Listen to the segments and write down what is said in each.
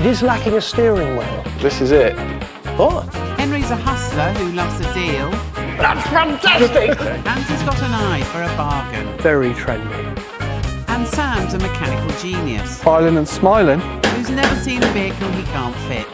It is lacking a steering wheel. This is it. What? Henry's a hustler who loves a deal. That's fantastic! And he's got an eye for a bargain. Very trendy. And Sam's a mechanical genius Smiling and smiling. who's never seen a vehicle he can't fix.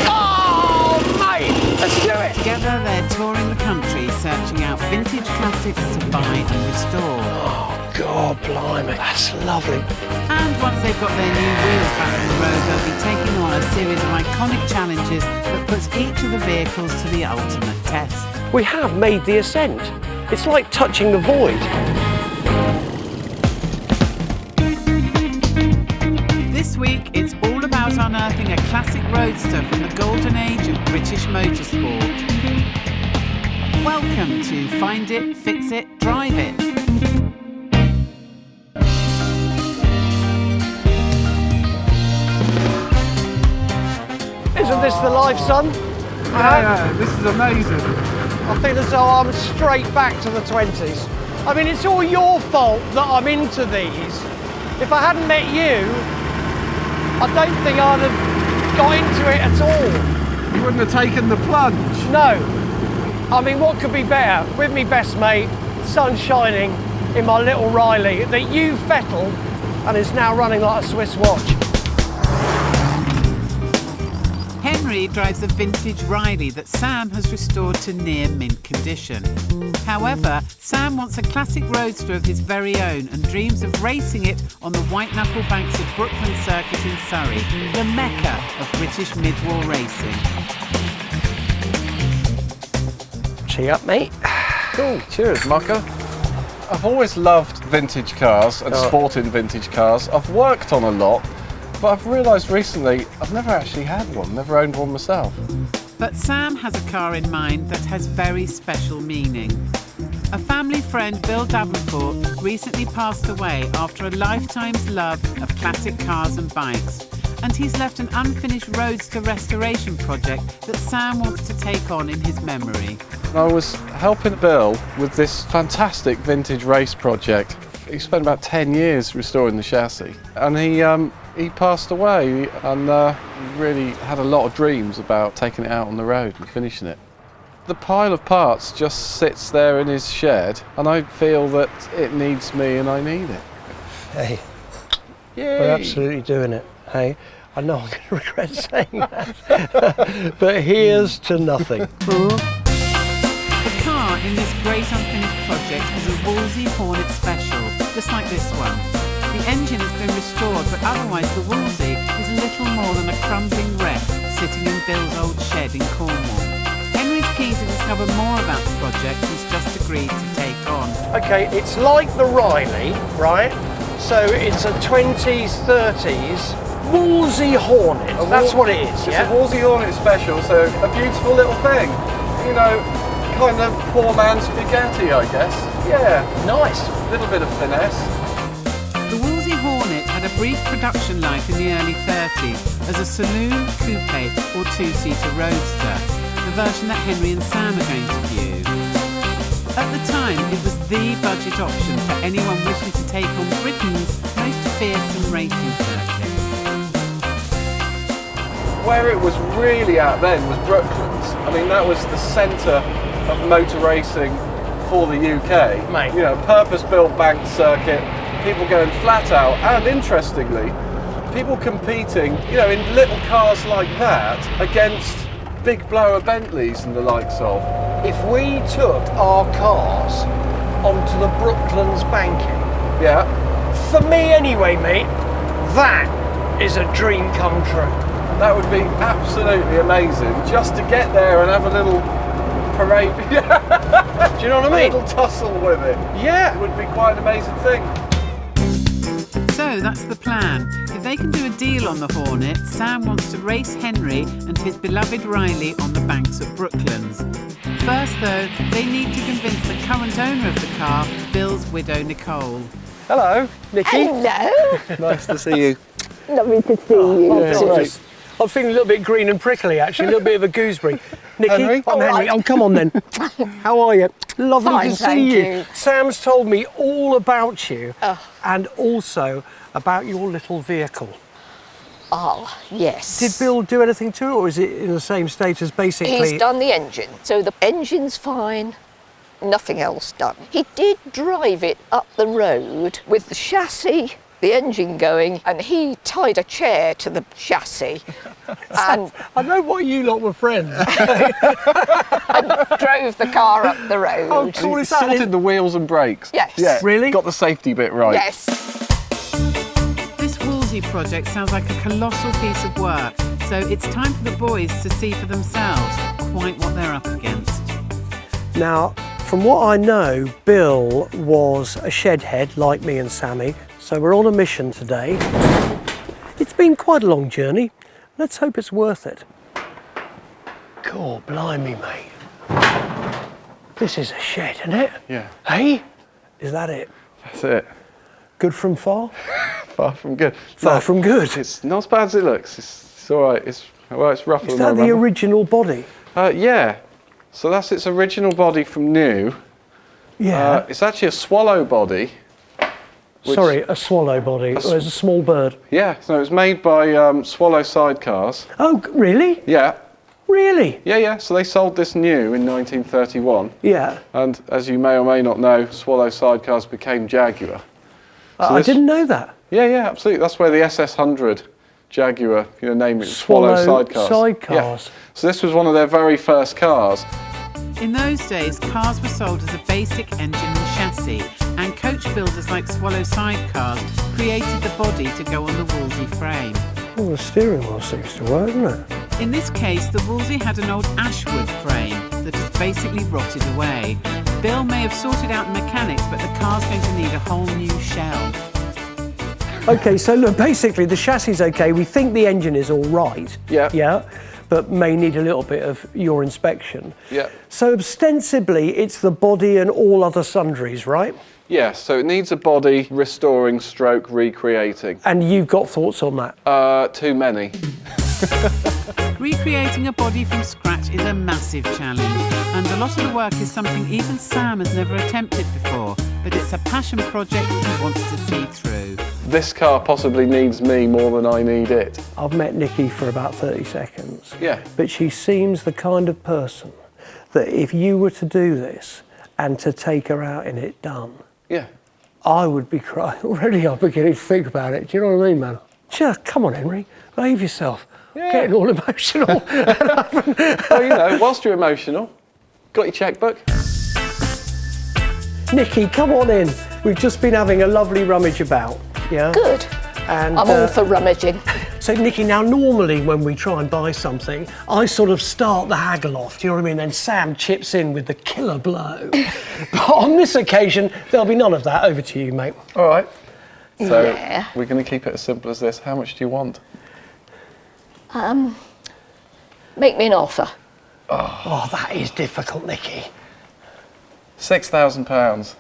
Oh, mate! Let's do it! Together they're touring the country searching out vintage classics to buy and restore. Oh, God, blimey. That's lovely. And once they've got their new wheels back on the road, they'll be taking on a series of iconic challenges that puts each of the vehicles to the ultimate test. We have made the ascent. It's like touching the void. This week, it's all about unearthing a classic roadster from the golden age of British motorsport. Welcome to Find It, Fix It, Drive It. Isn't this the life, son? Yeah, this is amazing. I feel as though I'm straight back to the 20s. I mean, it's all your fault that I'm into these. If I hadn't met you, I don't think I'd have got into it at all. You wouldn't have taken the plunge. No. I mean, what could be better? With me best mate, sun shining in my little Riley that you fettled and is now running like a Swiss watch. Henry drives a vintage Riley that Sam has restored to near mint condition. However, Sam wants a classic roadster of his very own and dreams of racing it on the white-knuckle banks of Brooklands Circuit in Surrey, the mecca of British mid-war racing. Tee up, mate. Cool, cheers, mucker. I've always loved vintage cars and sport in vintage cars. I've worked on a lot, but I've realised recently I've never actually had one, never owned one myself. But Sam has a car in mind that has very special meaning. A family friend, Bill Davenport, recently passed away after a lifetime's love of classic cars and bikes. And he's left an unfinished roadster restoration project that Sam wants to take on in his memory. I was helping Bill with this fantastic vintage race project. He spent about 10 years restoring the chassis, and he passed away, and really had a lot of dreams about taking it out on the road and finishing it. The pile of parts just sits there in his shed, and I feel that it needs me and I need it. Hey, Yay. we're absolutely doing it. Hey, I know I'm going to regret saying that, but here's to nothing. The car in this great unfinished project is a Wolseley Hornet special, just like this one. The engine has been restored, but otherwise the Wolseley is little more than a crumbling wreck sitting in Bill's old shed in Cornwall. Henry's keen to discover more about the project he's just agreed to take on. Okay, it's like the Riley, right? So it's a 20s, 30s Wolseley Hornet. That's what it is, It's a Wolseley Hornet special, so a beautiful little thing. You know, kind of poor man's spaghetti, I guess. Yeah, Nice. a little bit of finesse. The Wolseley Hornet had a brief production life in the early 30s as a saloon, coupe or two-seater roadster, the version that Henry and Sam are going to view. At the time, it was the budget option for anyone wishing to take on Britain's most fearsome racing circuit. Where it was really at then was Brooklands. I mean, that was the centre of motor racing for the UK. Mate. You know, purpose-built banked circuit, people going flat out, and interestingly, people competing, you know, in little cars like that against big blower Bentleys and the likes of. If we took our cars onto the Brooklands banking, Yeah. for me anyway, mate, that is a dream come true. That would be absolutely amazing, just to get there and have a little parade. Do you know what I A mean? little tussle with it. Yeah. It would be quite an amazing thing. So that's the plan. If they can do a deal on the Hornet, Sam wants to race Henry and his beloved Riley on the banks of Brooklands. First, though, they need to convince the current owner of the car, Bill's widow Nicole. Hello, Nikki. Hello. Nice to see you. Lovely to see you. I'm feeling a little bit green and prickly, actually, a little bit of a gooseberry. Nikki, Henry? I'm All Henry. right. Oh, come on then. How are you? Lovely Fine, to see thank you. you. Sam's told me all about you and also about your little vehicle. Ah, yes. Did Bill do anything to it, or is it in the same state as basically... He's done the engine, so the engine's fine, nothing else done. He did drive it up the road with the chassis, the engine going, and he tied a chair to the chassis and I know what you lot were friends. drove the car up the road. Oh, cool is that? Sorted the wheels and brakes. Yes. Yeah. Really? Got the safety bit right. Yes. This Wolseley project sounds like a colossal piece of work, so it's time for the boys to see for themselves quite what they're up against. Now, from what I know, Bill was a shedhead like me and Sammy, so we're on a mission today. It's been quite a long journey. Let's hope it's worth it. God, blimey, mate. This is a shed, isn't it? Yeah. Hey? Is that it? That's it. Good from far? Far from good. Far No, from good. It's not as bad as it looks. It's all right. It's rougher Is than that the rubber. original body? Yeah. So that's its original body from new. Yeah. It's actually a swallow body. which- Sorry, a swallow body. It was a small bird. Yeah. So it was made by Swallow Sidecars. Oh, really? Yeah. Really? Yeah. So they sold this new in 1931. Yeah. And as you may or may not know, Swallow Sidecars became Jaguar. I this- didn't know that. Yeah, absolutely. That's where the SS100 Jaguar, name it, Swallow Sidecars. Sidecars. Yeah. So this was one of their very first cars. In those days, cars were sold as a basic engine and chassis, and coach builders like Swallow Sidecars created the body to go on the Wolseley frame. Well, the steering wheel seems to work, doesn't it? In this case, the Wolseley had an old ashwood frame that has basically rotted away. Bill may have sorted out the mechanics, but the car's going to need a whole new shell. Okay, so look, basically the chassis is okay. We think the engine is all right. Yeah. Yeah, but may need a little bit of your inspection. Yeah. So ostensibly it's the body and all other sundries, right? Yeah, so it needs a body restoring stroke recreating. And you've got thoughts on that? Too many. Recreating a body from scratch is a massive challenge, and a lot of the work is something even Sam has never attempted before, but it's a passion project he wants to see through. This car possibly needs me more than I need it. I've met Nikki for about 30 seconds. Yeah. But she seems the kind of person that if you were to do this and to take her out in it done, Yeah. I would be crying. Already I'm beginning to think about it. Do you know what I mean, man? Just, come on, Henry, behave yourself. Yeah. Getting all emotional. Well, whilst you're emotional, got your checkbook? Nikki, come on in. We've just been having a lovely rummage about. Yeah? Good. And, I'm all for rummaging. So, Nikki, now normally when we try and buy something, I sort of start the haggle off, do you know what I mean? Then Sam chips in with the killer blow. But on this occasion, there'll be none of that. Over to you, mate. All right. So Yeah. we're going to keep it as simple as this. How much do you want? Make me an offer. Oh, that is difficult, Nikki. £6,000.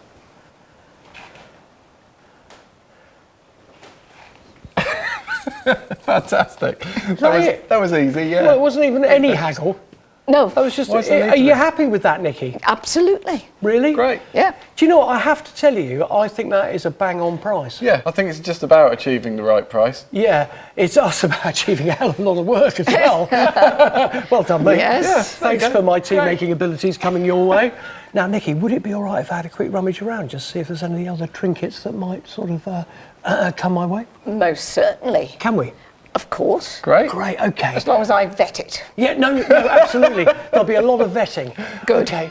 Fantastic. That was easy, yeah. Well, it wasn't even any haggle. No, That was just. What's the need Are to you be? happy with that, Nikki? absolutely. Really? Great. Yeah. Do you know what? I have to tell you, I think that is a bang-on price. Yeah, I think it's just about achieving the right price. Yeah, it's us about achieving a hell of a lot of work as well. Well done, mate. Yes. Yeah, There thanks you go. for my tea-making abilities coming your way. Now, Nikki, would it be all right if I had a quick rummage around, just see if there's any other trinkets that might sort of come my way? Most certainly. Can we? Of course. Great. Great, okay. As long as I vet it. Yeah, no, absolutely. There'll be a lot of vetting. Good. Okay.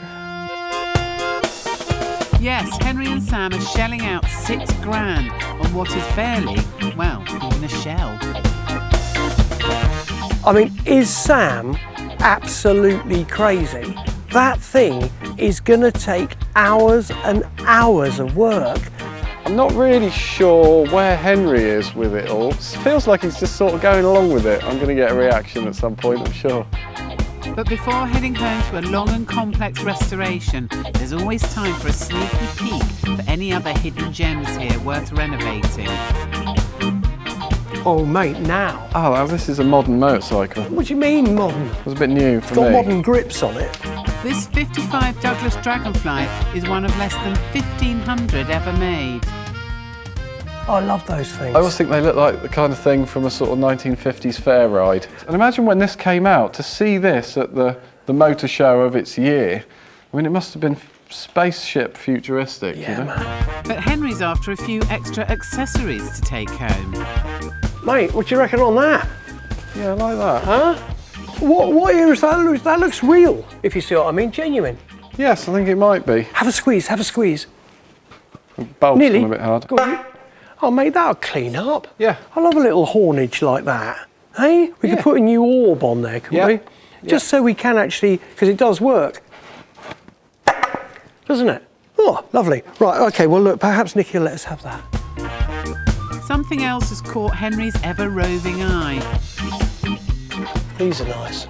Yes, Henry and Sam are shelling out £6,000 on what is barely, well, even a shell. I mean, is Sam absolutely crazy? That thing is going to take hours and hours of work. I'm not really sure where Henry is with it all. It feels like he's just sort of going along with it. I'm going to get a reaction at some point, I'm sure. But before heading home to a long and complex restoration, there's always time for a sneaky peek for any other hidden gems here worth renovating. Oh, mate, now. Oh, well, this is a modern motorcycle. It What do you mean modern? was a bit new for It's got me. modern grips on it. This 55 Douglas Dragonfly is one of less than 1,500 ever made. I love those things. I always think they look like the kind of thing from a sort of 1950s fair ride. And imagine when this came out, to see this at the motor show of its year, I mean, it must have been spaceship futuristic, Yeah, you know? man. But Henry's after a few extra accessories to take home. Mate, what do you reckon on that? Yeah, I like that. Huh? What ear is that? That looks real, if you see what I mean, genuine. Yes, I think it might be. Have a squeeze, have a squeeze. Bolt's Nearly. gone a bit hard. Go on. Oh, mate, that'll clean up. Yeah. I love a little hornage like that. Hey, we could Yeah. put a new orb on there, couldn't Yeah. we? Just so we can actually, because it does work. Doesn't it? Oh, lovely. Right, okay, well, look, perhaps Nicky will let us have that. Something else has caught Henry's ever-roving eye. These are nice.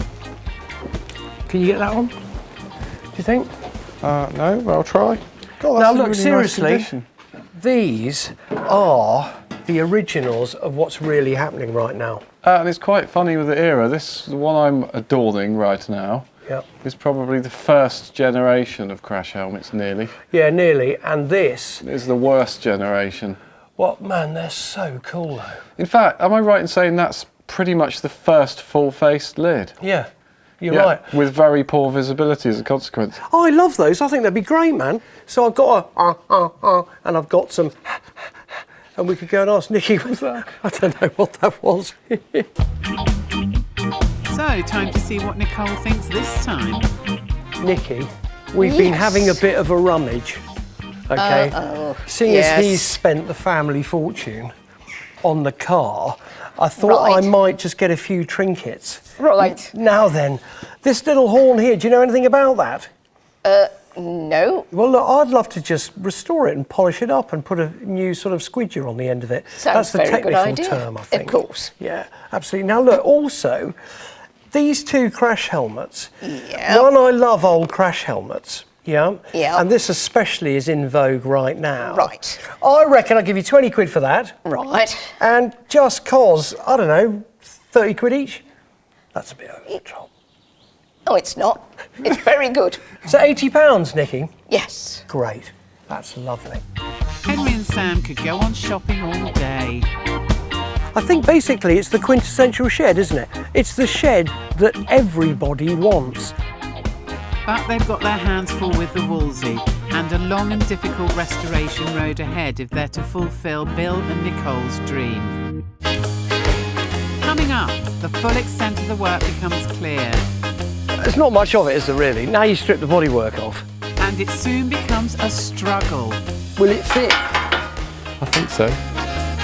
Can you get that one? Do you think? No, but I'll try. God, Now, that's in look, really seriously, nice condition. these are the originals of what's really happening right now. And it's quite funny with the era. This, the one I'm adorning right now, Yep. is probably the first generation of crash helmets, nearly. Yeah, nearly. And this, It's the worst generation. what, man, they're so cool, though. In fact, am I right in saying that's pretty much the first full-faced lid? Yeah, you're Yeah, right. with very poor visibility as a consequence. Oh, I love those. I think they'd be great, man. So I've got a, and I've got some, and we could go and ask Nicky. What's that? I don't know what that was. So, time to see what Nicole thinks this time. Nicky, we've been having a bit of a rummage, okay? Seeing as he's spent the family fortune on the car, I thought I might just get a few trinkets. Right. Now then, this little horn here, do you know anything about that? No. Well, look, I'd love to just restore it and polish it up and put a new sort of squidger on the end of it. That's Sounds the very good technical idea. term, I Of think. course. Yeah, absolutely. Now, look, also, these two crash helmets. Yeah. One, I love old crash helmets. Yeah. Yeah. And this especially is in vogue right now. Right. I reckon I'll give you 20 quid for that. Right. And just cause, I don't know, 30 quid each. That's a bit over the top. Oh, it's not. It's very good. So £80, Nicky? Yes. Great. That's lovely. Henry and Sam could go on shopping all day. I think basically it's the quintessential shed, isn't it? It's the shed that everybody wants. But they've got their hands full with the Wolseley and a long and difficult restoration road ahead if they're to fulfil Bill and Nicole's dream. Coming up, the full extent of the work becomes clear, There's not much of it, is there really? Now you strip the bodywork off. and it soon becomes a struggle Will it fit? I think so.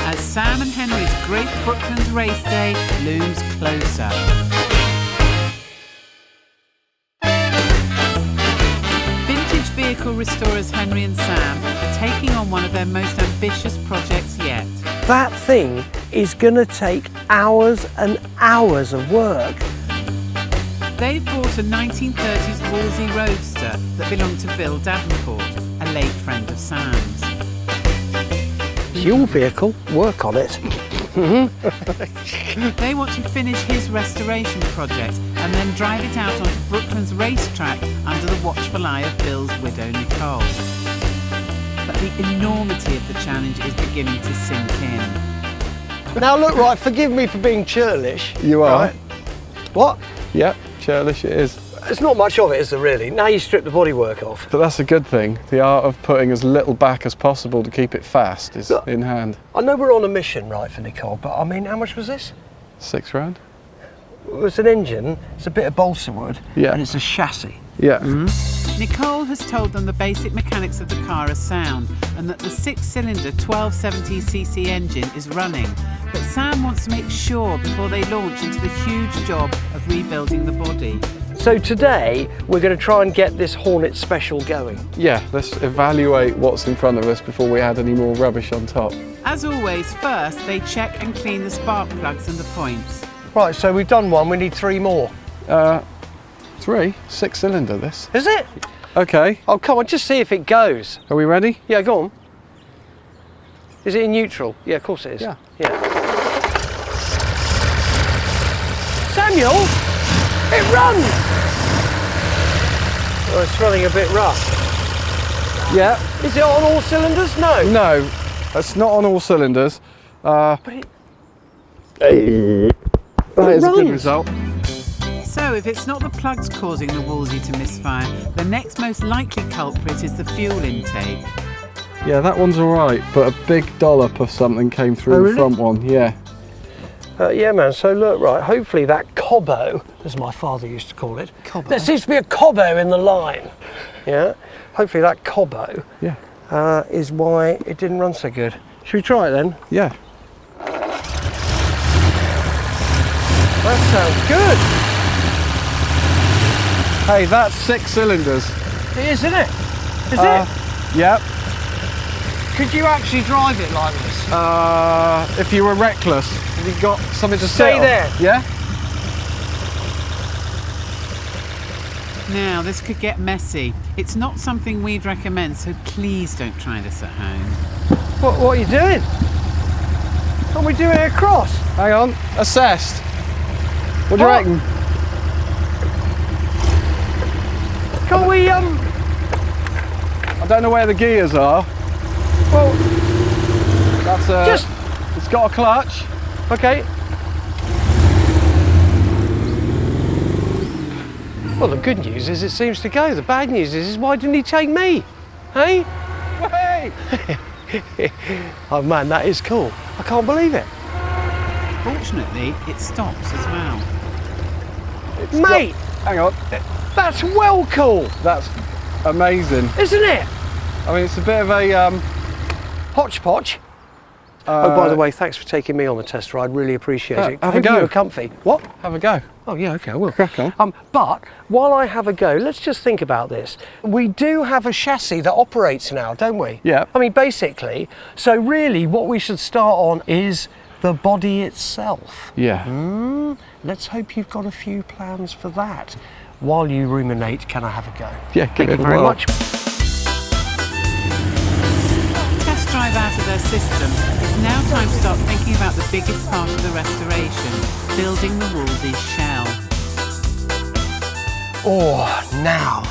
as Sam and Henry's great Brooklands race day looms closer. Vintage vehicle restorers Henry and Sam are taking on one of their most ambitious projects yet. That thing is going to take hours and hours of work. They've bought a 1930s Wolseley roadster that belonged to Bill Davenport, a late friend of Sam's. It's your vehicle, work on it. They want to finish his restoration project and then drive it out onto Brooklands racetrack under the watchful eye of Bill's widow Nicole. But the enormity of the challenge is beginning to sink in. Now look, right, forgive me for being churlish. You are. Right? What? Yep, churlish it is. There's not much of it, is there really? Now you strip the bodywork off. But that's a good thing. The art of putting as little back as possible to keep it fast is Look. in hand. I know we're on a mission, right, for Nicole, but I mean, how much was this? £6 It's an engine, it's a bit of balsa wood, Yeah. and it's a chassis. Yeah. Nicole has told them the basic mechanics of the car are sound and that the 6-cylinder 1270cc engine is running. But Sam wants to make sure before they launch into the huge job of rebuilding the body. So today, we're going to try and get this Hornet Special going. Yeah, let's evaluate what's in front of us before we add any more rubbish on top. As always, first they check and clean the spark plugs and the points. Right, so we've done one, we need 3 more. 3, 6-cylinder this. Is it? Okay, Oh, come on, just see if it goes. are we ready? Yeah, go on. Is it in neutral? Yeah, of course it is. Yeah. Samuel, it runs! Oh, it's running a bit rough. Yeah. Is it on all cylinders? No. No, That's not on all cylinders. But That is a good result. So if it's not the plugs causing the Wolseley to misfire, the next most likely culprit is the fuel intake. Yeah, that one's all right, but a big dollop of something came through Oh, really? the front one. Yeah. yeah, man, so look, right, hopefully that cobbo, as my father used to call it, Cobbo? there seems to be a cobbo in the line, yeah? Hopefully that cobbo Yeah. is why it didn't run so good. Should we try it then? Yeah. That sounds good. Hey, that's 6 cylinders. It is, isn't it? Is it? Yep. Could you actually drive it like this? If you were reckless, have you got something to Stay sit on? there. Yeah? Now, this could get messy. It's not something we'd recommend, so please don't try this at home. What are you doing? Are we doing it across? Hang on. Assessed. What do you What? reckon? Can't we, I don't know where the gears are. well, That's just, It's got a clutch. okay. Well, the good news is it seems to go. The bad news is why didn't he take me? Hey? Hey! Oh man, that is cool. I can't believe it. Fortunately, it stops as well. Mate, Hang on. that's well cool, That's amazing. isn't it? I mean, it's a bit of a Hodgepodge. Oh, by the way, thanks for taking me on the test ride. Really appreciate it. have a Hope go. you were comfy. What? have a go. Oh yeah, okay, I will. Crack on. But while I have a go, let's just think about this. We do have a chassis that operates now, don't we? Yeah. I mean, basically, so really what we should start on is the body itself. Yeah. Let's hope you've got a few plans for that. While you ruminate, can I have a go? Yeah, give Thank it you a very whirl. much. Test drive out of their system. It's now time to start thinking about the biggest part of the restoration, building the Wolseley shell. Oh, now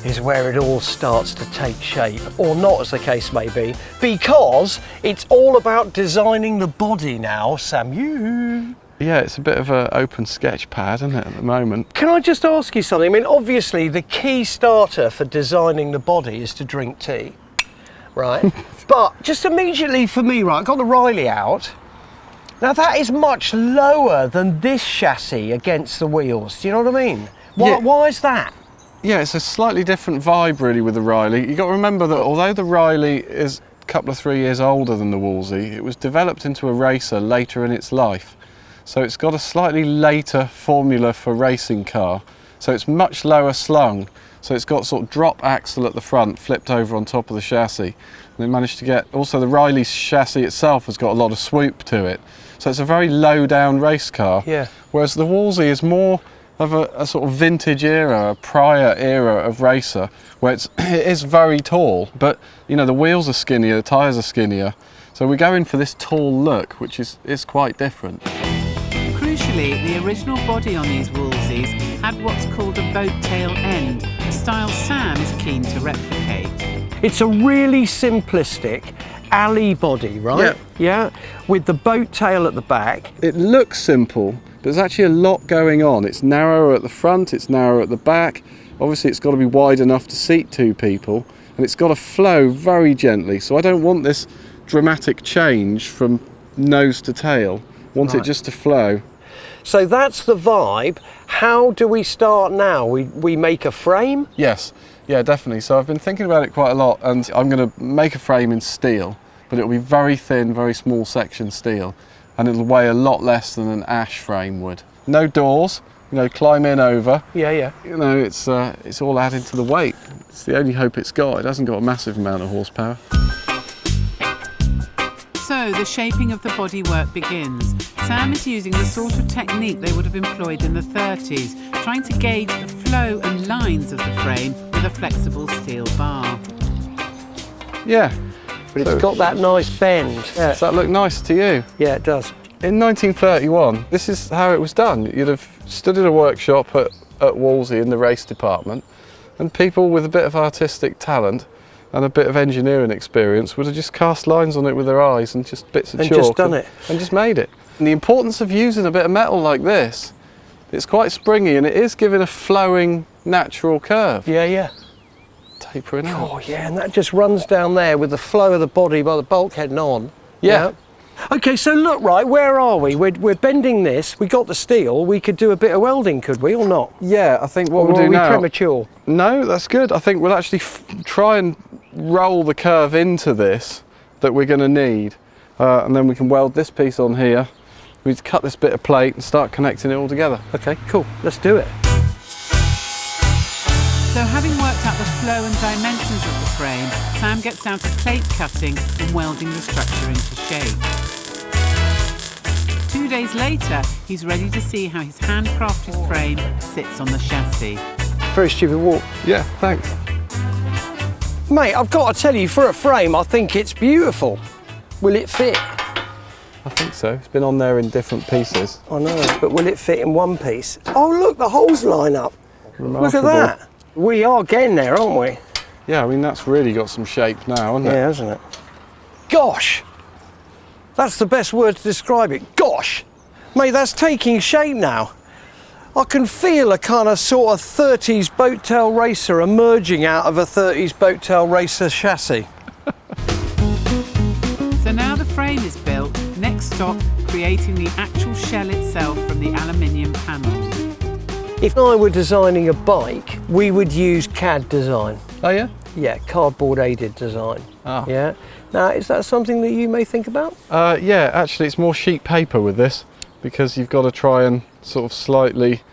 is where it all starts to take shape, or not as the case may be, because it's all about designing the body now, Samu. Yeah, it's a bit of an open sketch pad, isn't it, at the moment? Can I just ask you something? I mean, obviously the key starter for designing the body is to drink tea, right? But just immediately for me, right, I got the Riley out. Now that is much lower than this chassis against the wheels. Do you know what I mean? Yeah. Why is that? Yeah, it's a slightly different vibe really with the Riley. You've got to remember that although the Riley is a couple of 3 years older than the Wolseley, it was developed into a racer later in its life. So it's got a slightly later formula for racing car. So it's much lower slung. So it's got sort of drop axle at the front, flipped over on top of the chassis. And they managed to get, also the Riley's chassis itself has got a lot of swoop to it. So it's a very low down race car. Yeah. Whereas the Wolseley is more of a sort of vintage era, a prior era of racer, where it is very tall, but you know, the wheels are skinnier, the tyres are skinnier. So we're going for this tall look, which is quite different. Crucially, the original body on these Wolsleys had what's called a boat tail end, a style Sam is keen to replicate. It's a really simplistic alley body, right? Yeah. With the boat tail at the back. It looks simple, but there's actually a lot going on. It's narrower at the front, it's narrower at the back. Obviously it's got to be wide enough to seat 2 people, and it's got to flow very gently. So I don't want this dramatic change from nose to tail. I want it just to flow. So that's the vibe. How do we start now? We make a frame? Yes, yeah, definitely. So I've been thinking about it quite a lot, and I'm going to make a frame in steel, but it'll be very thin, very small section steel, and it'll weigh a lot less than an ash frame would. No doors, you know, climb in over. Yeah. You know, it's all added to the weight. It's the only hope it's got. It hasn't got a massive amount of horsepower. So the shaping of the bodywork begins. Sam is using the sort of technique they would have employed in the 30s, trying to gauge the flow and lines of the frame with a flexible steel bar. Yeah. But it's got that nice bend. Yeah. Does that look nice to you? Yeah, it does. In 1931, this is how it was done. You'd have stood in a workshop at Wolseley in the race department, and people with a bit of artistic talent and a bit of engineering experience would have just cast lines on it with their eyes and just bits of And chalk. just done it. And just made it. And the importance of using a bit of metal like this, it's quite springy and it is giving a flowing, natural curve. Yeah, yeah. Tapering out. Oh, yeah, and that just runs down there with the flow of the body by the bulkhead and on. Yeah. Okay, so look, right, where are we? We're bending this. We got the steel. We could do a bit of welding, could we, or not? Yeah, I think what Or we'll are do we now... premature? No, that's good. I think we'll actually try and roll the curve into this that we're going to need. And then we can weld this piece on here. We cut this bit of plate and start connecting it all together. Okay, cool. Let's do it. So having worked out the flow and dimensions of the frame, Sam gets down to plate cutting and welding the structure into shape. 2 days later, he's ready to see how his handcrafted frame sits on the chassis. Very stupid walk. Yeah, thanks. Mate, I've got to tell you, for a frame, I think it's beautiful. Will it fit? I think so. It's been on there in different pieces. I know, but will it fit in one piece? Oh, look, the holes line up. Remarkable. Look at that. We are getting there, aren't we? Yeah, I mean, that's really got some shape now, hasn't it? Yeah, hasn't it? Gosh! That's the best word to describe it. Gosh! Mate, that's taking shape now. I can feel a kind of sort of 30s boat tail racer emerging out of a 30s boat tail racer chassis. So now the frame is built, next stop, creating the actual shell itself from the aluminium panels. If I were designing a bike, we would use CAD design. Oh, yeah? Yeah, cardboard aided design. Ah. Yeah. Now, is that something that you may think about? Yeah, actually, it's more sheet paper with this because you've got to try and sort of slightly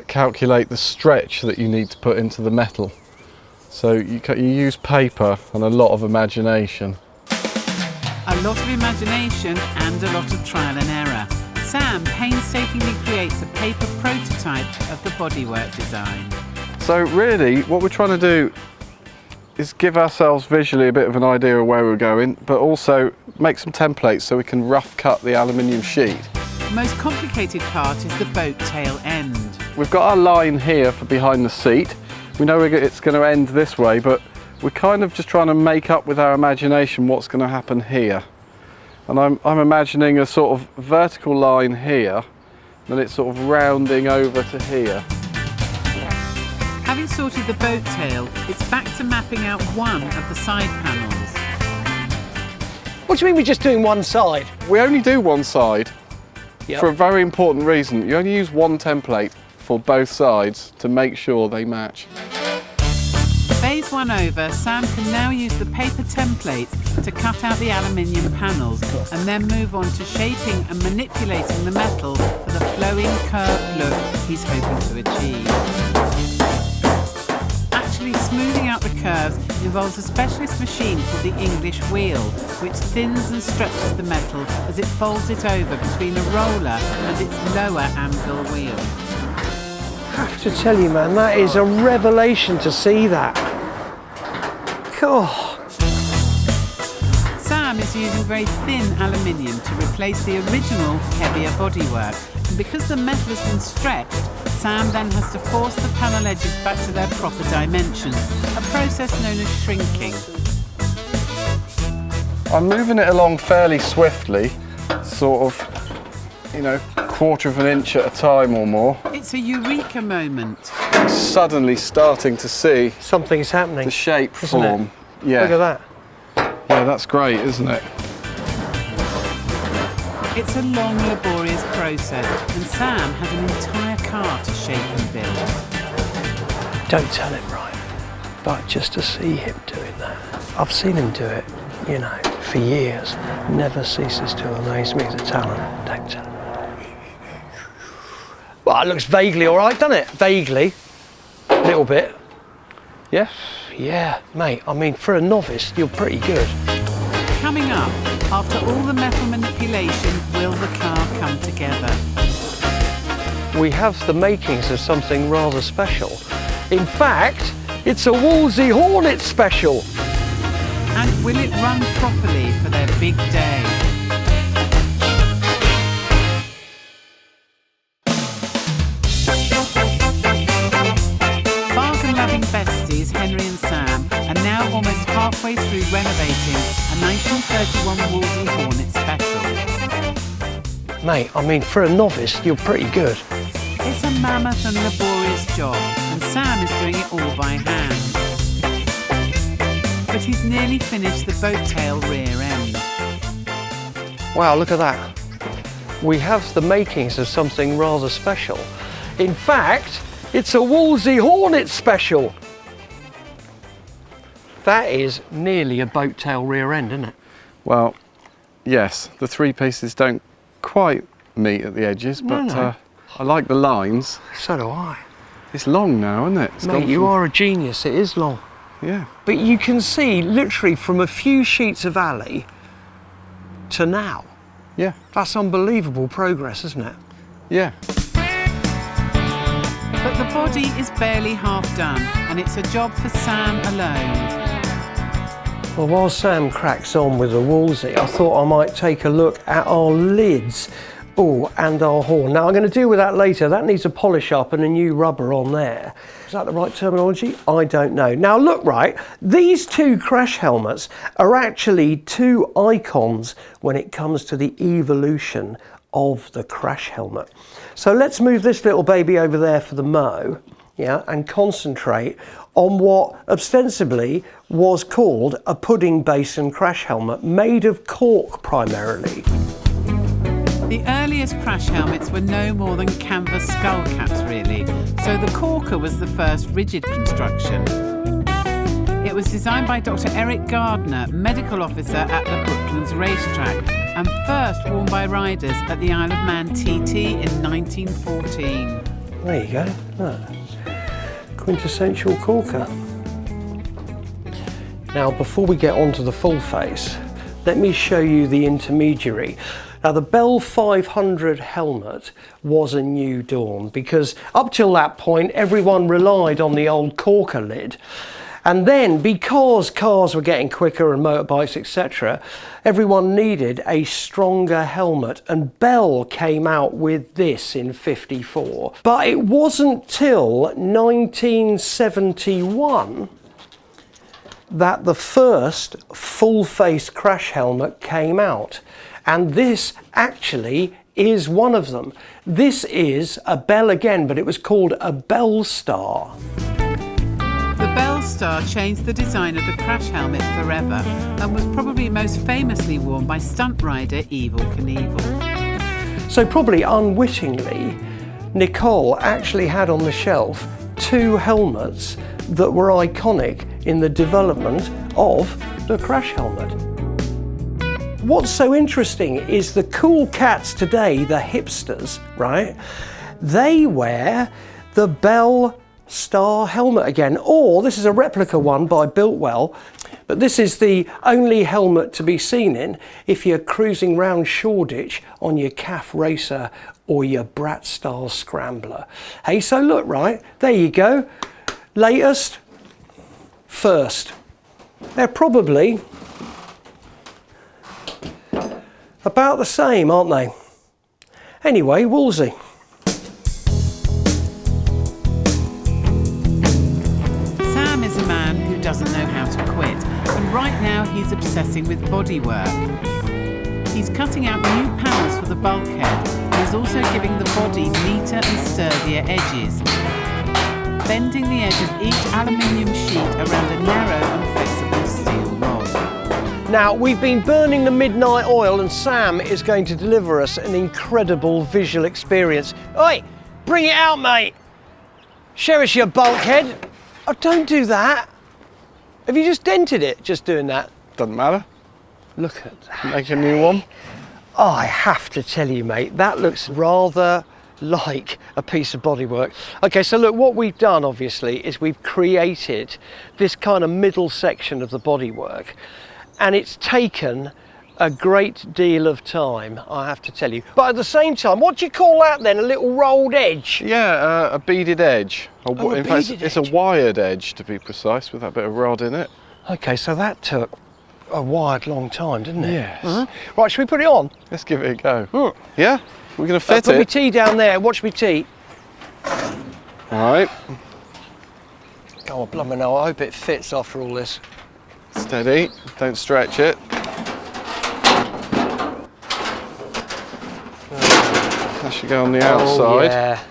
calculate the stretch that you need to put into the metal. So you use paper and a lot of imagination. A lot of imagination and a lot of trial and error. Sam painstakingly creates a paper prototype of the bodywork design. So really, what we're trying to do is give ourselves visually a bit of an idea of where we're going, but also make some templates so we can rough cut the aluminium sheet. The most complicated part is the boat tail end. We've got our line here for behind the seat. We know it's going to end this way, but we're kind of just trying to make up with our imagination what's going to happen here. And I'm imagining a sort of vertical line here, then it's sort of rounding over to here. Having sorted the boat tail, it's back to mapping out one of the side panels. What do you mean we're just doing one side? We only do one side Yep. for a very important reason. You only use one template for both sides to make sure they match. Phase one over, Sam can now use the paper templates to cut out the aluminium panels and then move on to shaping and manipulating the metal for the flowing curved look he's hoping to achieve. Actually smoothing out the curves involves a specialist machine called the English wheel, which thins and stretches the metal as it folds it over between a roller and its lower anvil wheel. I have to tell you, man, that is a revelation to see that. God. Sam is using very thin aluminium to replace the original heavier bodywork, and because the metal has been stretched, Sam then has to force the panel edges back to their proper dimensions, a process known as shrinking. I'm moving it along fairly swiftly, sort of, you know, 1/4 of an inch at a time or more. It's a eureka moment. Suddenly starting to see Something's happening. the shape Isn't it? form. Yeah. Look at that. Yeah, that's great, isn't it? It's a long, laborious process, and Sam has an entire car to shape and build. Don't tell him, Ryan, but just to see him doing that. I've seen him do it, you know, for years. Never ceases to amaze me as a talent. Don't tell him. Well, it looks vaguely all right, doesn't it? Vaguely. A little bit. Yeah. Yeah, mate, I mean, for a novice, you're pretty good. Coming up, after all the metal manipulation, will the car come together? We have the makings of something rather special. In fact, it's a Wolseley Hornet special. And will it run properly for their big day? Bargain-loving besties Henry and Sam are now almost halfway through renovating a 1931 Wolseley Hornet special. Mate, I mean, for a novice, you're pretty good. It's a mammoth and laborious job, and Sam is doing it all by hand. But he's nearly finished the boat tail rear end. Wow, look at that. We have the makings of something rather special. In fact, it's a Wolseley Hornet special. That is nearly a boat tail rear end, isn't it? Well, yes, the three pieces don't quite meet at the edges, but No. I like the lines. So do I. It's long now, isn't it? It's Mate, gone you from- are a genius. It is long. Yeah. But you can see literally from a few sheets of alley to now. Yeah. That's unbelievable progress, isn't it? Yeah. But the body is barely half done, and it's a job for Sam alone. Well, while Sam cracks on with the Wolseley, I thought I might take a look at our lids. Oh, and our horn. Now, I'm going to deal with that later. That needs a polish up and a new rubber on there. Is that the right terminology? I don't know. Now, look, right, these two crash helmets are actually two icons when it comes to the evolution of the crash helmet. So let's move this little baby over there for the mo, yeah, and concentrate on what ostensibly was called a pudding basin crash helmet made of cork primarily. The earliest crash helmets were no more than canvas skull caps, really, so the corker was the first rigid construction. It was designed by Dr. Eric Gardner, medical officer at the Brooklands racetrack, and first worn by riders at the Isle of Man TT in 1914. There you go, look. Quintessential corker. Now, before we get on to the full face, let me show you the intermediary. Now, the Bell 500 helmet was a new dawn because up till that point, everyone relied on the old corker lid. And then, because cars were getting quicker and motorbikes, etc., everyone needed a stronger helmet, and Bell came out with this in '54. But it wasn't till 1971 that the first full-face crash helmet came out. And this actually is one of them. This is a Bell again, but it was called a Bell Star. The Bell Star changed the design of the crash helmet forever and was probably most famously worn by stunt rider Evel Knievel. So probably unwittingly, Nicole actually had on the shelf two helmets that were iconic in the development of the crash helmet. What's so interesting is the cool cats today, the hipsters, right? They wear the Bell Star helmet again, or this is a replica one by Biltwell, but this is the only helmet to be seen in if you're cruising round Shoreditch on your Calf Racer or your Brat Star Scrambler. Hey, so look, right, there you go. Latest, first. They're probably about the same, aren't they? Anyway, Wolseley. Sam is a man who doesn't know how to quit, and right now he's obsessing with bodywork. He's cutting out new panels for the bulkhead, and he's also giving the body neater and sturdier edges, bending the edge of each aluminium sheet around a narrow and flexible steel rod. Now, we've been burning the midnight oil and Sam is going to deliver us an incredible visual experience. Oi, bring it out, mate. Show us your bulkhead. Oh, don't do that. Have you just dented it, just doing that? Doesn't matter. Look at that. Make a new one. Oh, I have to tell you, mate, that looks rather like a piece of bodywork. Okay, so look, what we've done, obviously, is we've created this kind of middle section of the bodywork. And it's taken a great deal of time, I have to tell you. But at the same time, what do you call that then? A little rolled edge? Yeah, a beaded edge. Oh, a in fact, beaded it's a edge. wired edge, to be precise, with that bit of rod in it. Okay, so that took a wired long time, didn't it? Yes. Right, should we put it on? Let's give it a go. Yeah? We're going to fit Put me it. tea down there, watch me tea. All right. Oh, blimey, no, I hope it fits after all this. Steady, don't stretch it. That should go on the outside. Yeah.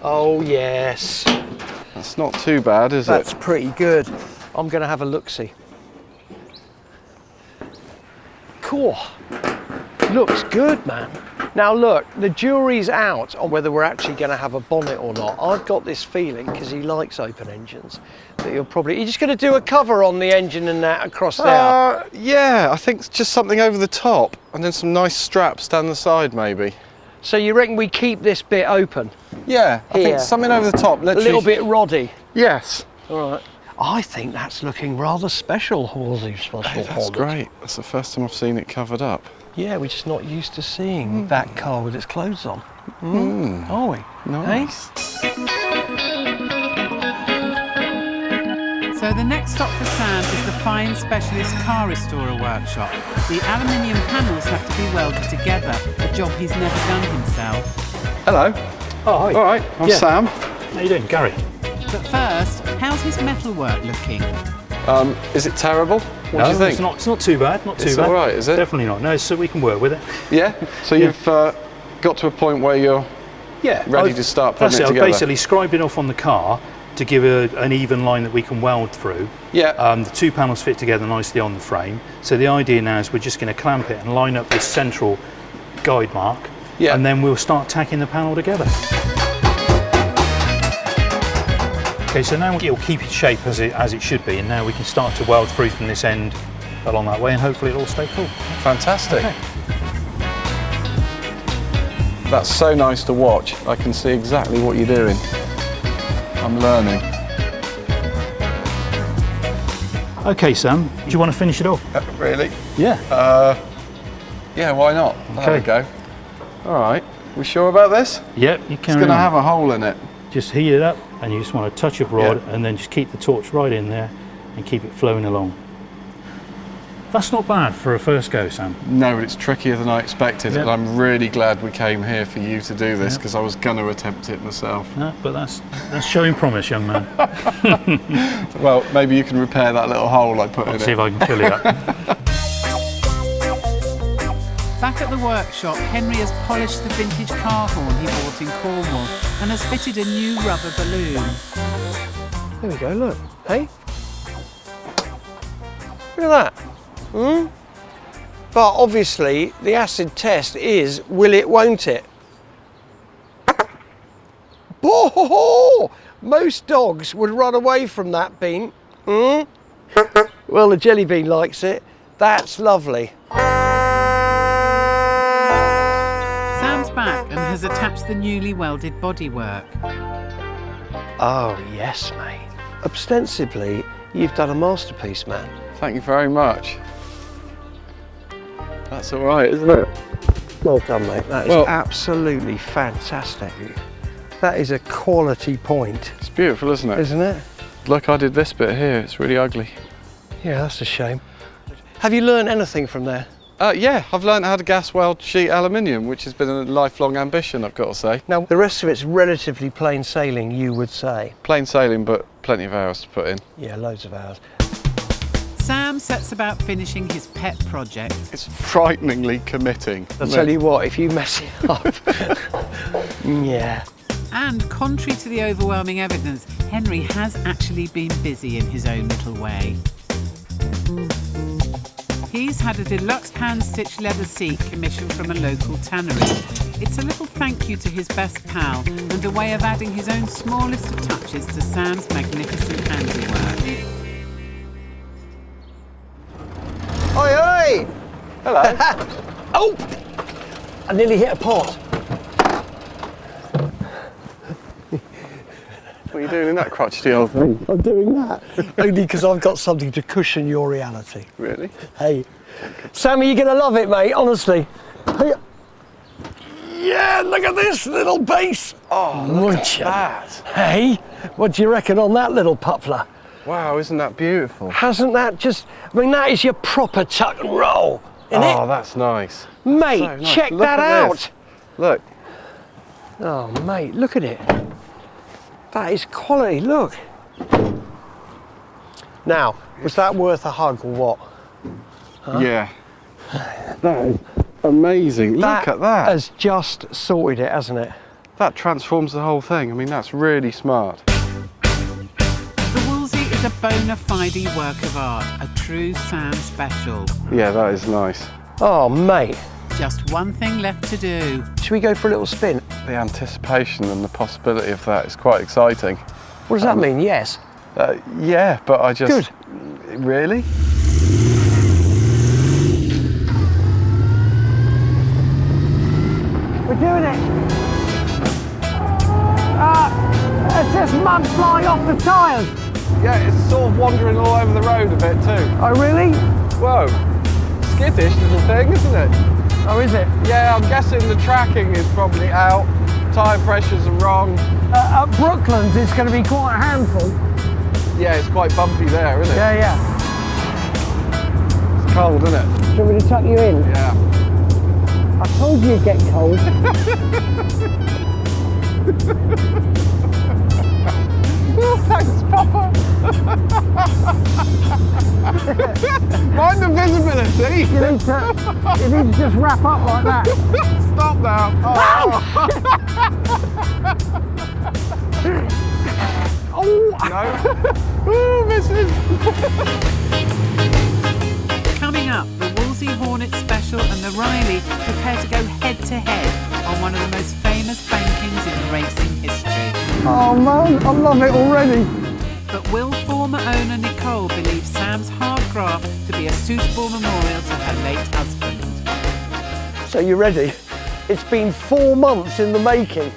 Oh yes. That's not too bad, is That's it? pretty good. I'm going to have a look-see. Cool. Looks good, man. Now look, the jury's out on whether we're actually going to have a bonnet or not. I've got this feeling, because he likes open engines, that you're just going to do a cover on the engine and that across there. Yeah, I think just something over the top and then some nice straps down the side maybe. So you reckon we keep this bit open? Yeah, I Here. think something over the top. A little bit roddy. Yes. All right. I think that's looking rather special, Wolseley Special Hey, that's Hornet. great. That's the first time I've seen it covered up. Yeah, we're just not used to seeing that car with its clothes on. Are we? Nice. So the next stop for Sam is the fine specialist car restorer workshop. The aluminium panels have to be welded together, a job he's never done himself. Hello. Oh, hi. All right, I'm Yeah. Sam. How you doing, Gary? But first, how's his metalwork looking? Is it terrible? What do you think? It's not too bad. Not too It's bad. all right, is it? Definitely not. No, so we can work with it. Yeah? So you've got to a point where you're Yeah. ready to start putting That's it it. together? I've basically scribed it off on the car to give an even line that we can weld through. Yeah. The two panels fit together nicely on the frame. So the idea now is we're just going to clamp it and line up this central guide mark. Yeah. And then we'll start tacking the panel together. Okay, so now it'll keep its shape as it should be, and now we can start to weld through from this end along that way, and hopefully it'll all stay cool. Fantastic. Okay. That's so nice to watch. I can see exactly what you're doing. I'm learning. Okay, Sam, do you want to finish it off? Really? Yeah. Yeah, why not? There we Okay. go. All right. We sure about this? Yep, you It's can. going to have a hole in it. Just heat it up, and you just want a touch of rod, Yeah. and then just keep the torch right in there, and keep it flowing along. That's not bad for a first go, Sam. No, but it's trickier than I expected, Yeah. and I'm really glad we came here for you to do this, because I was going to attempt it myself. No, but that's showing promise, young man. Well, maybe you can repair that little hole I put in See it. if I can fill it up. Back at the workshop, Henry has polished the vintage car horn he bought in Cornwall and has fitted a new rubber balloon. There we go, look. Hey? Look at that. But obviously, the acid test is, will it, won't it? Oh, most dogs would run away from that bean. Well, the jelly bean likes it. That's lovely. Sam's back and has attached the newly welded bodywork. Oh, yes, mate. Ostensibly, you've done a masterpiece, man. Thank you very much. That's all right, isn't it? Well done, mate. That is Well- absolutely fantastic. That is a quality point, It's beautiful, isn't it? isn't it? Look, I did this bit here. It's really ugly. Yeah, that's a shame. Have you learned anything from there? Yeah, I've learned how to gas weld sheet aluminium, which has been a lifelong ambition, I've got to say. Now, the rest of it's relatively plain sailing, you would say. Plain sailing, but plenty of hours to put in. Yeah, loads of hours. Sam sets about finishing his pet project. It's frighteningly committing. I'll tell you what, if you mess it up, yeah. And contrary to the overwhelming evidence, Henry has actually been busy in his own little way. He's had a deluxe hand-stitched leather seat commissioned from a local tannery. It's a little thank you to his best pal and a way of adding his own smallest of touches to Sam's magnificent handiwork. Oi, oi! Hello. Oh! I nearly hit a pot. What are you doing in that crotchety old thing? I'm doing that. Only because I've got something to cushion your reality. Really? Hey. Sammy, you're going to love it, mate, honestly. Hey. Yeah, look at this little base. Oh, look at that. Hey, what do you reckon on that little puffler? Wow, isn't that beautiful? Hasn't that just, I mean, that is your proper tuck and roll, isn't Oh, it? that's nice. Mate, So nice. check Look that at out. this. Look. Oh, mate, look at it. That is quality, look. Now, was that worth a hug or what? Huh? Yeah. That is amazing. Look at that. Has just sorted it, hasn't it? That transforms the whole thing. I mean, that's really smart. The Wolseley is a bona fide work of art, a true Sam special. Yeah, that is nice. Oh, mate. Just one thing left to do. Should we go for a little spin? The anticipation and the possibility of that is quite exciting. What does that mean? Yes. Yeah, but I just... Good. Really? We're doing it. It's just mud flying off the tyres. Yeah, it's sort of wandering all over the road a bit too. Oh, really? Whoa. Skittish little thing, isn't it? Oh, is it? Yeah, I'm guessing the tracking is probably out. Tyre pressures are wrong. At Brooklands, it's going to be quite a handful. Yeah, it's quite bumpy there, isn't it? Yeah, yeah. It's cold, isn't it? Do you want me to tuck you in? Yeah. I told you you'd get cold. Oh, thanks, Papa. Mind the visibility. You need to just wrap up like that. Stop now. Oh. No. Ooh, misses. Coming up, the Wolseley Hornet Special and the Riley prepare to go head-to-head on one of the most famous bankings in racing history. Oh man, I love it already. But will former owner Nicole believe Sam's hard graft to be a suitable memorial to her late husband? So you ready? It's been 4 months in the making.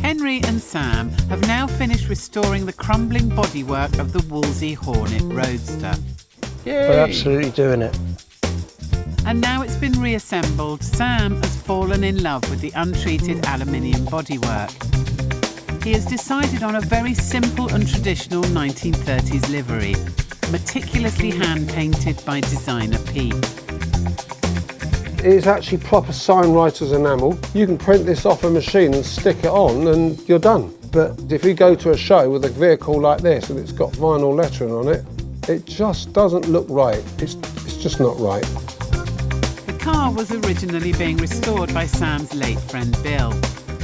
Henry and Sam have now finished restoring the crumbling bodywork of the Wolseley Hornet Roadster. Yay. We're absolutely doing it. And now it's been reassembled, Sam has fallen in love with the untreated aluminium bodywork. He has decided on a very simple and traditional 1930s livery, meticulously hand-painted by designer Pete. It is actually proper signwriter's enamel. You can print this off a machine and stick it on and you're done. But if you go to a show with a vehicle like this and it's got vinyl lettering on it, it just doesn't look right. It's just not right. The car was originally being restored by Sam's late friend Bill.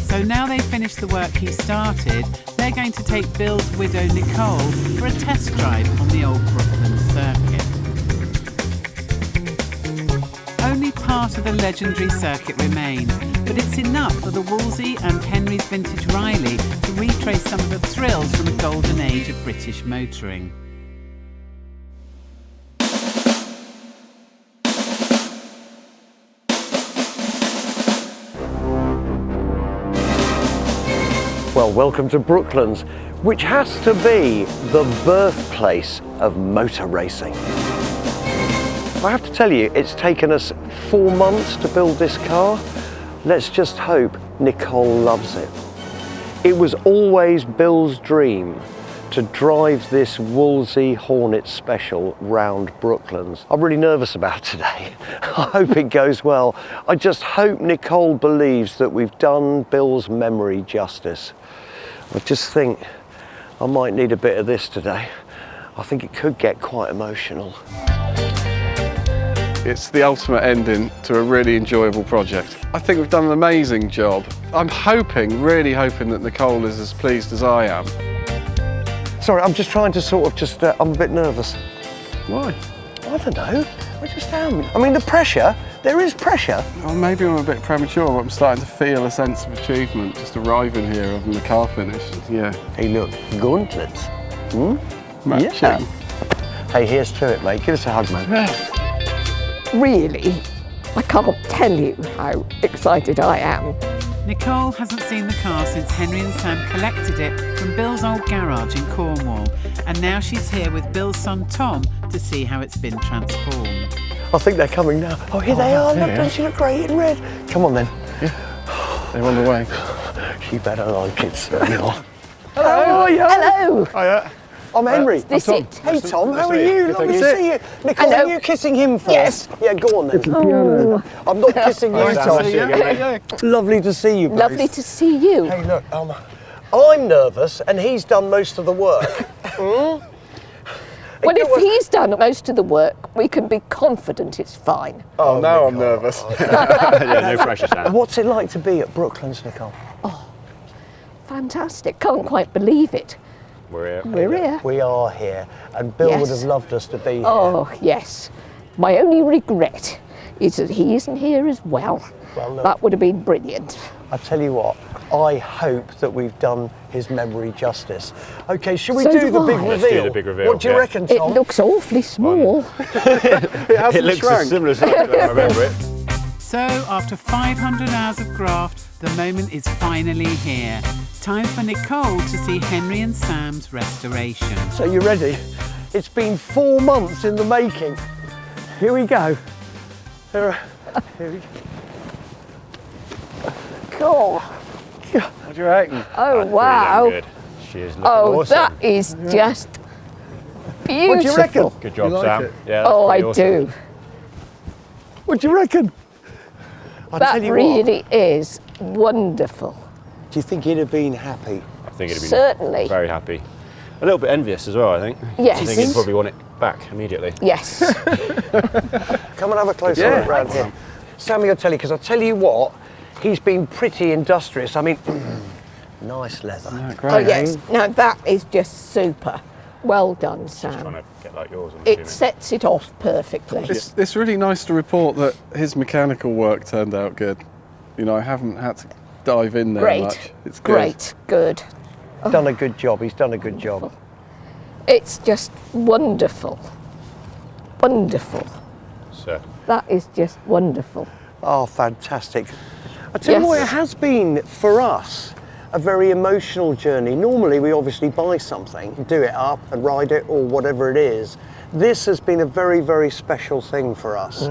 So now they've finished the work he started, they're going to take Bill's widow Nicole for a test drive on the old Brooklands circuit. Only part of the legendary circuit remains, but it's enough for the Wolseley and Henry's vintage Riley to retrace some of the thrills from the golden age of British motoring. Well, welcome to Brooklands, which has to be the birthplace of motor racing. I have to tell you, it's taken us 4 months to build this car. Let's just hope Nicole loves it. It was always Bill's dream to drive this Wolseley Hornet Special round Brooklands. I'm really nervous about today. I hope it goes well. I just hope Nicole believes that we've done Bill's memory justice. I just think I might need a bit of this today. I think it could get quite emotional. It's the ultimate ending to a really enjoyable project. I think we've done an amazing job. I'm hoping, really hoping that Nicole is as pleased as I am. Sorry, I'm just trying to sort of just, I'm a bit nervous. Why? I don't know, I just am. I mean, the pressure, there is pressure. Well, maybe I'm a bit premature, but I'm starting to feel a sense of achievement just arriving here and the car finished. Yeah. Hey, look, gauntlets. Matching. Yeah. Hey, here's to it, mate. Give us a hug, man. Really, I can't tell you how excited I am. Nicole hasn't seen the car since Henry and Sam collected it from Bill's old garage in Cornwall, and now she's here with Bill's son Tom to see how it's been transformed. I think they're coming now. Oh, here they are. Look, don't she look great in red? Come on, then. Yeah. They're on the way. She better like it, sir. Hello. Hello. Hiya. I'm Henry. This Tom. it. Hey Tom, how are meet you. you? Good to Lovely meet to you. see you. Nicole, Hello. are you kissing him first? Yes. Yeah, go on then. Oh, I'm not kissing you, Tom. Yeah. Lovely to see you both. lovely to see you. Hey, look, I'm nervous and he's done most of the work. Well, if he's done most of the work, we can be confident it's fine. Oh, now I'm nervous. Yeah, no pressure, Sam. What's it like to be at Brooklands, Nicole? Fantastic. Can't quite believe it. We're here. We're here. We are here, and Bill would Yes. have loved us to be here. Oh, yes. My only regret is that he isn't here as well. Well, look. That would have been brilliant. I tell you what, I hope that we've done his memory justice. Okay, shall we So do do the big I. reveal? Let's do the big reveal, What do you yeah. reckon, It Tom? looks awfully small. It looks a similar size to I remember it. So, after 500 hours of graft, the moment is finally here. Time for Nicole to see Henry and Sam's restoration. So you ready? It's been 4 months in the making. Here we go. Here we go. Cool. What do you reckon? Oh, wow. Good. She is looking Oh, awesome. that is just beautiful. What do you reckon? Good job, You like Sam. it? Yeah, that's Oh, I pretty awesome. do. What do you reckon? I That tell you really is wonderful. what. Do you think he'd have been happy? I think it'd be Certainly. very happy. A little bit envious as well, I think. Yes. I think he'd probably want it back immediately. Yes. Come and have a closer Yeah. look round here. Sammy, I'll tell you, because I'll tell you what, he's been pretty industrious. I mean, nice leather. Great. Oh, yes. Now, that is just super. Well done, Trying Sam. to get like yours, I'm It assuming. sets it off perfectly. It's really nice to report that his mechanical work turned out good. You know, I haven't had to dive in there Great. much. It's good. Great. Good. Done a good job. He's done a good job. It's just wonderful. Wonderful. So, That is just wonderful. Oh, fantastic. I tell you Yes. what, it has been for us a very emotional journey. Normally, we obviously buy something, do it up and ride it or whatever it is. This has been a very, very special thing for us.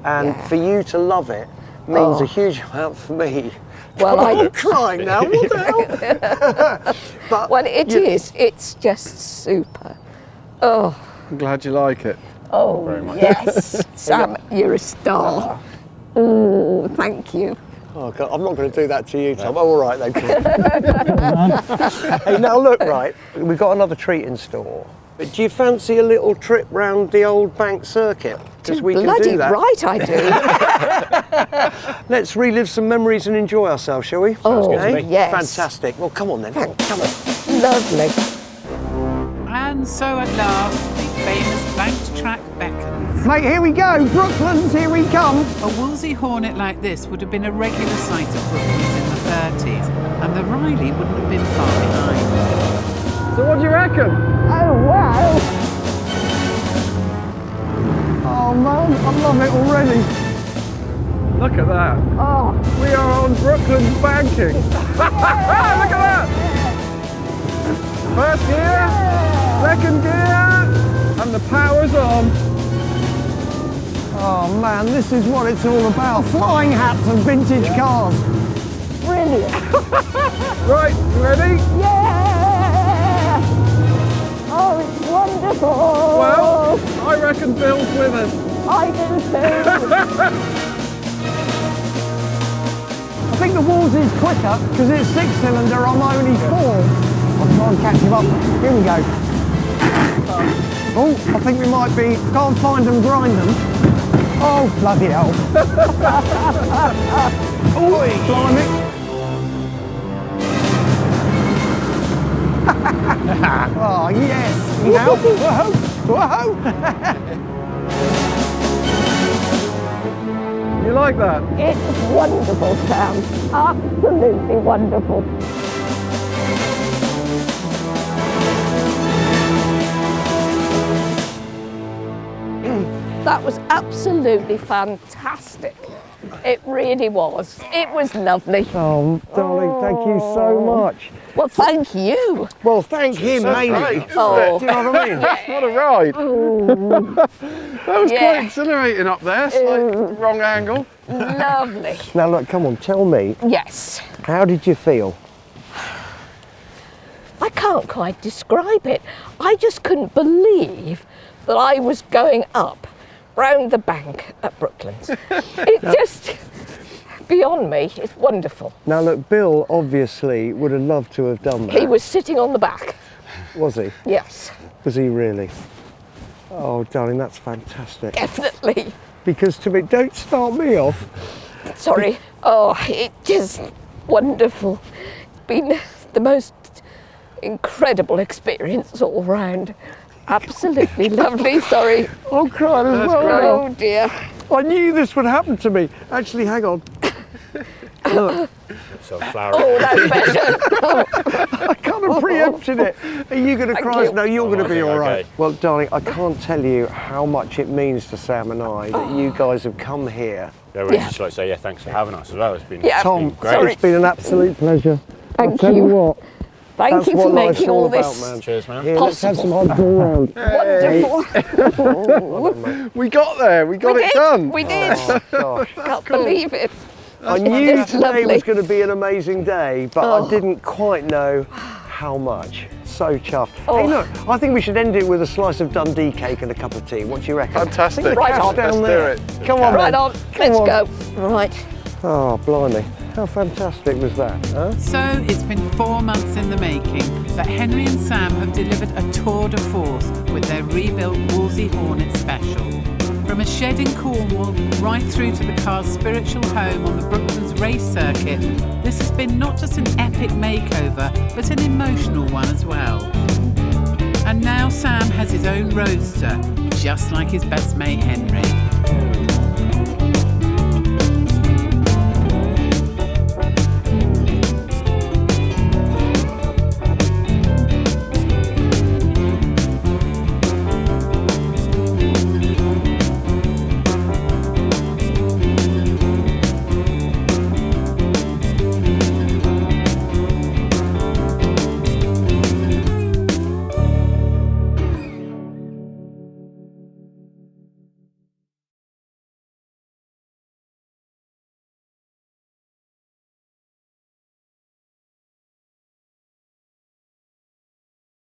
And Yeah. for you to love it means a huge amount for me. Well, I'm crying now, what the hell? But Well, it is. It's just super. Oh, I'm glad you like it. oh, yes. Sam, you're a star. Oh, thank you. Oh, God, I'm not going to do that to you, Tom. Oh, all right, then. Hey, now look, right, we've got another treat in store. But do you fancy a little trip round the old bank circuit? Because we can Bloody do that. right I do. Let's relive some memories and enjoy ourselves, shall we? Oh, good to me. yes. Fantastic. Well, come on then. Come on. Lovely. And so at last, the famous banked track beckons. Mate, here we go. Brooklands, here we come. A Wolseley Hornet like this would have been a regular sight at Brooklands in the 30s, and the Riley wouldn't have been far behind. So what do you reckon? Oh, wow. Oh, man, I love it already. Look at that. Oh, We are on Brooklands banking. Look at that. First gear, second gear, and the power's on. Oh, man, this is what it's all about. Flying hats and vintage cars. brilliant. Right, you ready? Yeah! Oh, it's wonderful. Well, I reckon Bill's with us. I do too. I think the Wolseley's quicker because it's 6-cylinder, I'm only 4. I'll try and catch him up. Here we go. Oh, I think we might be, can't find them, grind them. Oh, bloody hell. Oh, blimey. Oh, yes. Now, whoa, whoa. You like that? It's wonderful, Sam. Absolutely wonderful. That was absolutely fantastic. It really was. It was lovely. Oh, darling, thank you so much. Well, thank you. Well, thank him mainly. Oh. Do you know what I mean? What a ride. That was Yeah. quite exhilarating up there. Slight wrong angle. Lovely. Now, look, come on, tell me, Yes. how did you feel? I can't quite describe it. I just couldn't believe that I was going up round the bank at Brooklands. It just, beyond me, it's wonderful. Now look, Bill obviously would have loved to have done that. He was sitting on the back. Was he? Yes, Was he really? Oh, darling, that's fantastic. definitely. Because to me, don't start me off. Sorry. Oh, it is wonderful. It's been the most incredible experience all round. Absolutely lovely. Sorry. I'm crying as well. Oh dear. I knew this would happen to me. Actually, hang on. Look, So flower. Oh, that's better. I kind of preempted it. Are you going to Thank cry? you. No, you're going to be think all right. okay. Well, darling, I can't tell you how much it means to Sam and I that you guys have come here. Yeah, we'd Yeah. just like to say thanks for having us as well. It's been, Yeah. Tom, great. Sorry. it's been an absolute pleasure. Thank I'll tell you what. Thank That's you for what life's making all about, this man. Cheers, man. Here, let's have some hot around. wonderful. We got there. We got We it did. done. We did. Oh, gosh. Can't believe it. I knew just today lovely. was going to be an amazing day, but Oh. I didn't quite know how much. So chuffed. Oh. Hey, look, I think we should end it with a slice of Dundee cake and a cup of tea. What do you reckon? Fantastic. I think the Right cat's on. down Let's there. do it. Come on, Right then. on. Come Let's on. go. Right. Oh, blimey. How fantastic was that, huh? So it's been 4 months in the making, but Henry and Sam have delivered a tour de force with their rebuilt Wolseley Hornet Special. From a shed in Cornwall right through to the car's spiritual home on the Brooklands race circuit, this has been not just an epic makeover, but an emotional one as well. And now Sam has his own roadster, just like his best mate Henry.